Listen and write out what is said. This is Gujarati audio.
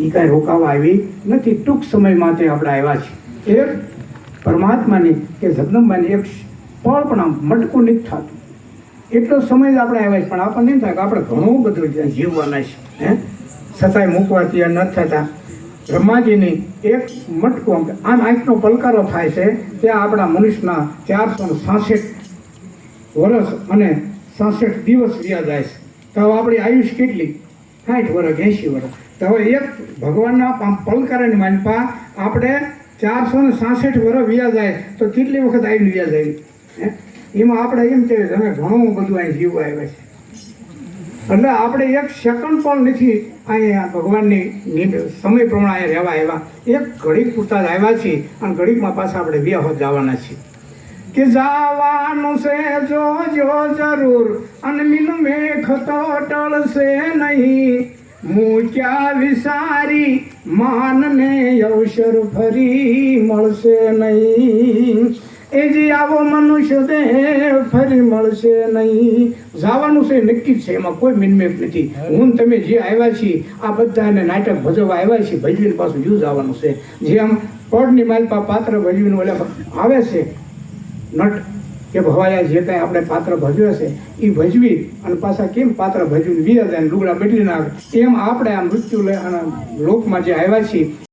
એ કાંઈ રોકાવા આવી નથી. ટૂંક સમય માટે આપણે આવ્યા છીએ. એક પરમાત્માની કે જગદંબાની એક પળ પણ આમ મટકું નથી થતું એટલો સમય જ આપણે આવ્યા છે. પણ આપણને નહીં થાય કે આપણે ઘણું બધું જીવવાના છે હે, છતાંય મૂકવા તૈયાર ન થતા. બ્રહ્માજીની એક મટકું આમ આંખનો પલકારો થાય છે ત્યાં આપણા મનુષ્યના 466 વર્ષ અને 66 દિવસ વ્યા જાય છે. તો હવે આપણી આયુષ કેટલી? 60 વર્ષ 80 વર્ષ. તો હવે એક ભગવાનના આમ પલકારાની માનપા આપણે 466 વર્ષ વ્યા જાય તો કેટલી વખત આવીને વ્યા જાય હે? એમાં આપણે એમ કહીએ તમે ઘણું બધું અહીં જીવવા આવ્યા છે. એટલે આપણે એક સેકન્ડ પણ નથી અહીંયા ભગવાનની સમય પ્રમાણે રહેવા આવ્યા. એક ઘડીક પૂરતા જ આવ્યા છીએ અને ઘડીકમાં પાછા આપણે વ્યાહ જવાના છીએ. કે જવાનું છે જો જરૂર અને મિલ મેઘ તો ટળશે નહીં. હું ક્યાં વિસારી માનને અવસર ફરી મળશે નહીં. એ જે આવો મનુષ્ય દેહ ફરી મળશે નહીં. જવાનું છે નક્કી જ છે, એમાં કોઈ મિનમેક નથી. હું તમે જે આવ્યા છીએ આ બધાને નાટક ભજવવા આવ્યા છીએ, ભજવીને પાછું જુ જવાનું છે. જેમ પડની માલપા પાત્ર ભજવીને ઓલે આવે છે નટ કે ભવાયા જે કાંઈ આપણે પાત્ર ભજવે છે એ ભજવી અને પાછા કેમ પાત્ર ભજવીને વીરા જાય લુગડા બદલી નાખે, એમ આપણે આ મૃત્યુ લોકમાં જે આવ્યા છીએ